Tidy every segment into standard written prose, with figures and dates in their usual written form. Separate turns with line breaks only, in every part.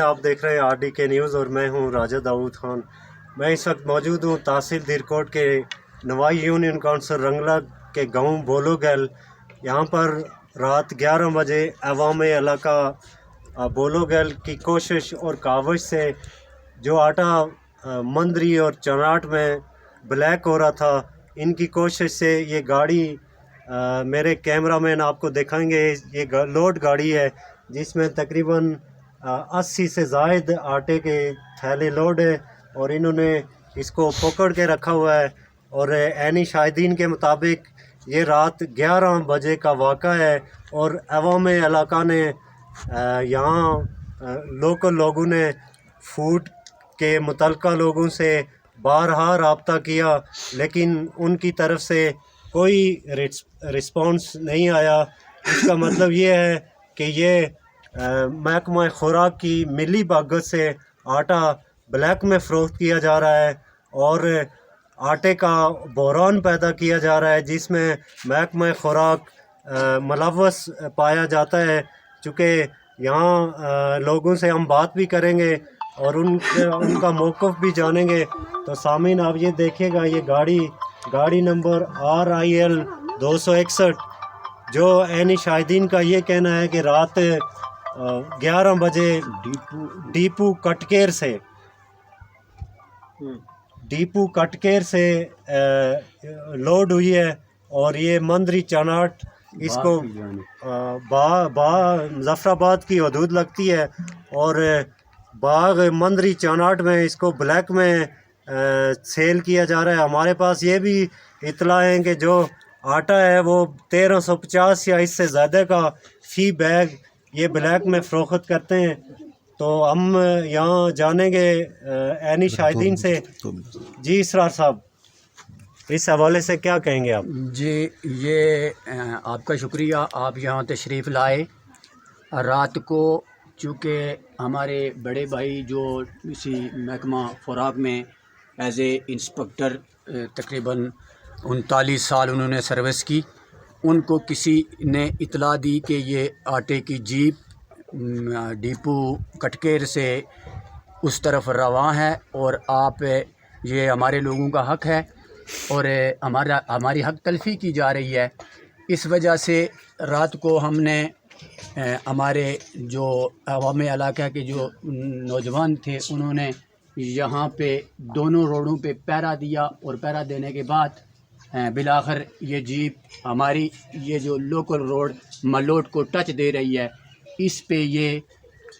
آپ دیکھ رہے ہیں RDK نیوز اور میں ہوں راجہ داؤد خان۔ میں اس وقت موجود ہوں تحصیل دیرکوٹ کے نوائی یونین کونسل رنگلا کے گاؤں بولو گل۔ یہاں پر رات 11 بجے عوام علاقہ بولو گل کی کوشش اور کاوش سے جو آٹا مندری اور چناٹ میں بلیک ہو رہا تھا، ان کی کوشش سے یہ گاڑی میرے کیمرہ مین آپ کو دکھائیں گے، یہ لوڈ گاڑی ہے جس میں تقریباً 80 سے زائد آٹے کے تھیلے لوڈ ہے، اور انہوں نے اس کو پکڑ کے رکھا ہوا ہے۔ اور عینی شاہدین کے مطابق یہ رات 11 بجے کا واقعہ ہے، اور عوام علاقہ نے یہاں لوکل لوگوں نے فوڈ کے متعلقہ لوگوں سے بارہا رابطہ کیا، لیکن ان کی طرف سے کوئی رسپانس نہیں آیا۔ اس کا مطلب یہ ہے کہ یہ محکمہ خوراک کی ملی باغت سے آٹا بلیک میں فروخت کیا جا رہا ہے، اور آٹے کا بحران پیدا کیا جا رہا ہے جس میں محکمہ خوراک ملوث پایا جاتا ہے۔ چونکہ یہاں لوگوں سے ہم بات بھی کریں گے اور ان کا موقف بھی جانیں گے۔ تو سامعین آپ یہ دیکھیے گا، یہ گاڑی نمبر RIL 261 جو عینی شاہدین کا یہ کہنا ہے کہ رات 11 بجے ڈیپو کٹکیر سے لوڈ ہوئی ہے، اور یہ مندری چاناٹ اس کو ظفر آباد کی حدود لگتی ہے، اور باغ مندری چاناٹ میں اس کو بلیک میں سیل کیا جا رہا ہے۔ ہمارے پاس یہ بھی اطلاع ہے کہ جو آٹا ہے وہ 1350 یا اس سے زیادہ کا فی بیگ یہ بلیک میں فروخت کرتے ہیں۔ تو ہم یہاں جانیں گے عینی شاہدین سے۔ جی اسرار صاحب، اس حوالے سے کیا کہیں گے آپ؟
جی یہ آپ کا شکریہ، آپ یہاں تشریف لائے۔ رات کو چونکہ ہمارے بڑے بھائی جو اسی محکمہ خوراک میں ایز اے انسپکٹر تقریباً 39 سال انہوں نے سروس کی، ان کو کسی نے اطلاع دی کہ یہ آٹے کی جیپ ڈیپو کٹکیر سے اس طرف رواں ہے، اور آپ یہ ہمارے لوگوں کا حق ہے اور ہماری حق تلفی کی جا رہی ہے۔ اس وجہ سے رات کو ہم نے ہمارے جو عوام علاقہ کے جو نوجوان تھے انہوں نے یہاں پہ دونوں روڈوں پہ پہرا دیا، اور پہرا دینے کے بعد بالآخر یہ جیپ ہماری یہ جو لوکل روڈ ملوٹ کو ٹچ دے رہی ہے، اس پہ یہ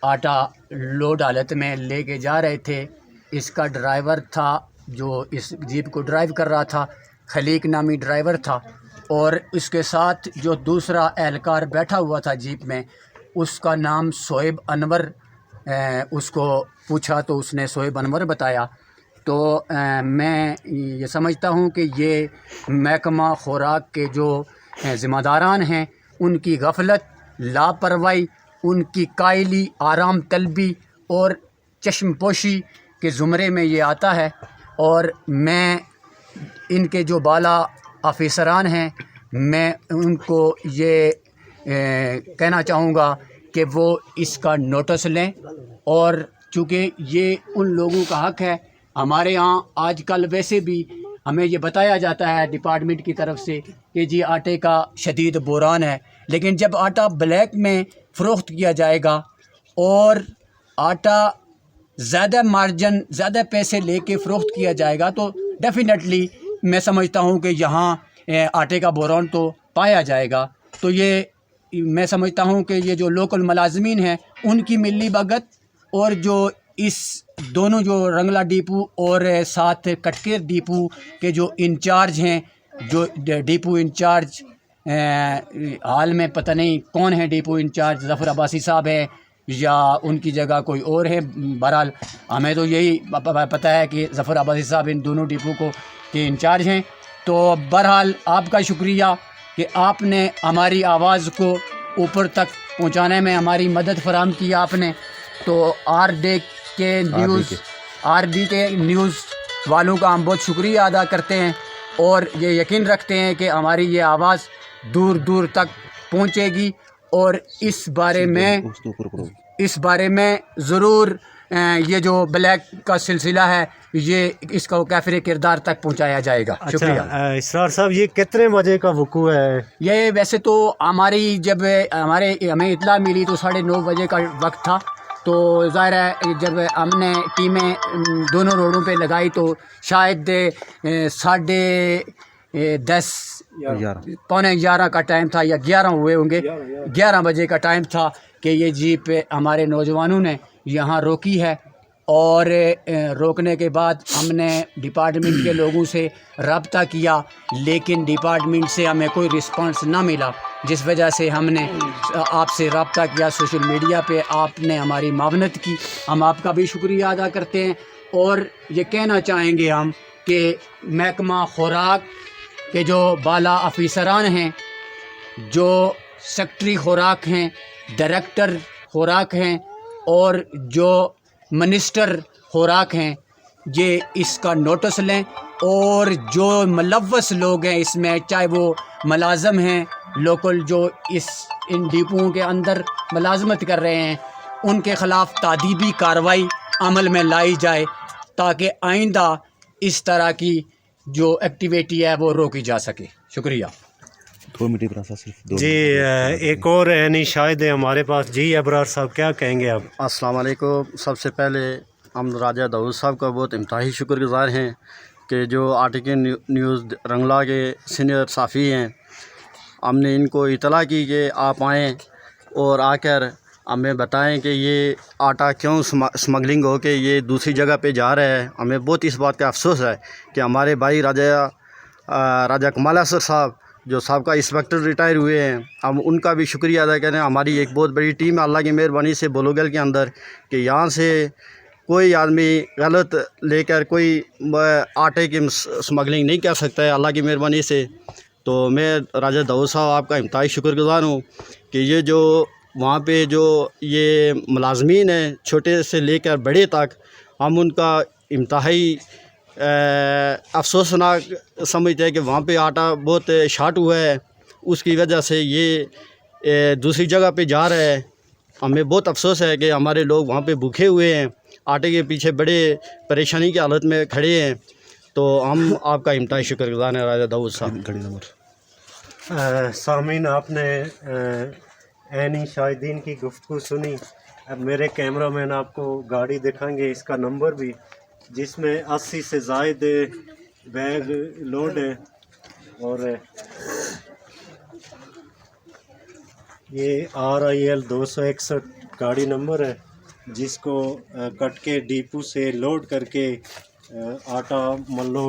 آٹا لوڈ حالت میں لے کے جا رہے تھے۔ اس کا ڈرائیور تھا جو اس جیپ کو ڈرائیو کر رہا تھا، خلیق نامی ڈرائیور تھا، اور اس کے ساتھ جو دوسرا اہلکار بیٹھا ہوا تھا جیپ میں، اس کا نام شعیب انور، اس کو پوچھا تو اس نے شعیب انور بتایا۔ تو میں یہ سمجھتا ہوں کہ یہ محکمہ خوراک کے جو ذمہ داران ہیں ان کی غفلت، لاپرواہی، ان کی قائلی، آرام طلبی اور چشم پوشی کے زمرے میں یہ آتا ہے، اور میں ان کے جو بالا آفیسران ہیں میں ان کو یہ کہنا چاہوں گا کہ وہ اس کا نوٹس لیں، اور چونکہ یہ ان لوگوں کا حق ہے۔ ہمارے یہاں آج کل ویسے بھی ہمیں یہ بتایا جاتا ہے ڈپارٹمنٹ کی طرف سے کہ جی آٹے کا شدید بحران ہے، لیکن جب آٹا بلیک میں فروخت کیا جائے گا اور آٹا زیادہ مارجن، زیادہ پیسے لے کے فروخت کیا جائے گا تو ڈیفینیٹلی میں سمجھتا ہوں کہ یہاں آٹے کا بحران تو پایا جائے گا۔ تو یہ میں سمجھتا ہوں کہ یہ جو لوکل ملازمین ہیں ان کی ملی بھگت، اور جو اس دونوں جو رنگلا ڈیپو اور ساتھ کٹکیر ڈیپو کے جو انچارج ہیں، جو ڈیپو انچارج حال میں پتہ نہیں کون ہے ڈیپو انچارج، ظفر عباسی صاحب ہیں یا ان کی جگہ کوئی اور ہے، بہرحال ہمیں تو یہی پتہ ہے کہ ظفر عباسی صاحب ان دونوں ڈیپو کو کے انچارج ہیں۔ تو بہرحال آپ کا شکریہ کہ آپ نے ہماری آواز کو اوپر تک پہنچانے میں ہماری مدد فراہم کی آپ نے۔ تو RDK نیوز والوں کا ہم بہت شکریہ ادا کرتے ہیں، اور یہ یقین رکھتے ہیں کہ ہماری یہ آواز دور دور تک پہنچے گی، اور اس اس بارے میں ضرور یہ جو بلیک کا سلسلہ ہے یہ اس کو کیفر کردار تک پہنچایا جائے گا. شکریہ.
اسرار صاحب یہ کتنے بجے کا وقوع ہے؟
یہ ویسے تو ہمیں اطلاع ملی تو 9:30 بجے کا وقت تھا. تو ظاہر ہے جب ہم نے ٹیمیں دونوں روڈوں پہ لگائی تو شاید 10:30 11:15 کا ٹائم تھا یا 11 ہوئے ہوں گے. 11 بجے کا ٹائم تھا کہ یہ جیپ ہمارے نوجوانوں نے یہاں روکی ہے. اور روکنے کے بعد ہم نے ڈپارٹمنٹ کے لوگوں سے رابطہ کیا لیکن ڈپارٹمنٹ سے ہمیں کوئی رسپانس نہ ملا، جس وجہ سے ہم نے آپ سے رابطہ کیا سوشل میڈیا پہ. آپ نے ہماری معاونت کی، ہم آپ کا بھی شکریہ ادا کرتے ہیں. اور یہ کہنا چاہیں گے ہم کہ محکمہ خوراک کے جو بالا افیسران ہیں، جو سیکٹری خوراک ہیں، ڈائریکٹر خوراک ہیں اور جو منسٹر خوراک ہیں، یہ اس کا نوٹس لیں اور جو ملوث لوگ ہیں اس میں، چاہے وہ ملازم ہیں لوکل جو ان ڈیپوؤں کے اندر ملازمت کر رہے ہیں، ان کے خلاف تادیبی کارروائی عمل میں لائی جائے تاکہ آئندہ اس طرح کی جو ایکٹیویٹی ہے وہ روکی جا سکے. شکریہ.
2 منٹ ابرار صرف
جی ایک اور عینی شاہد ہے ہمارے پاس. جی ابرار صاحب کیا کہیں گے آپ؟
السلام علیکم. سب سے پہلے ہم راجہ داؤد صاحب کا بہت انتہائی شکر گزار ہیں کہ جو آرٹیکل نیوز رنگلا کے سینئر صحافی ہیں، ہم نے ان کو اطلاع کی کہ آپ آئیں اور آ کر ہمیں بتائیں کہ یہ آٹا کیوں اسمگلنگ ہو کے یہ دوسری جگہ پہ جا رہا ہے. ہمیں بہت اس بات کا افسوس ہے کہ ہمارے بھائی راجہ کمال اسد صاحب جو سابقہ انسپکٹر ریٹائر ہوئے ہیں، ہم ان کا بھی شکریہ ادا کریں. ہماری ایک بہت بڑی ٹیم ہے اللہ کی مہربانی سے بولوگل کے اندر کہ یہاں سے کوئی آدمی غلط لے کر کوئی آٹے کی اسمگلنگ نہیں کر سکتا ہے اللہ کی مہربانی سے. تو میں راجہ داؤد صاحب آپ کا انتہائی شکر گزار ہوں کہ یہ جو وہاں پہ جو یہ ملازمین ہیں چھوٹے سے لے کر بڑے تک، ہم ان کا انتہائی افسوسناک سمجھتے ہیں کہ وہاں پہ آٹا بہت شارٹ ہوا ہے، اس کی وجہ سے یہ دوسری جگہ پہ جا رہا ہے. ہمیں بہت افسوس ہے کہ ہمارے لوگ وہاں پہ بھوکے ہوئے ہیں، آٹے کے پیچھے بڑے پریشانی کی حالت میں کھڑے ہیں. تو ہم آپ کا انتہائی شکر گزار ہیں راجہ داؤد صاحب.
گھڑی نمبر
سامعین آپ نے عینی شاہدین کی گفتگو سنی. اب میرے کیمرہ مین آپ کو گاڑی دکھائیں گے، اس کا نمبر بھی، جس میں 80 سے زائد بیگ لوڈ ہے. اور یہ RIL 261 گاڑی نمبر ہے جس کو کٹ کے ڈیپو سے لوڈ کر کے آٹا ملو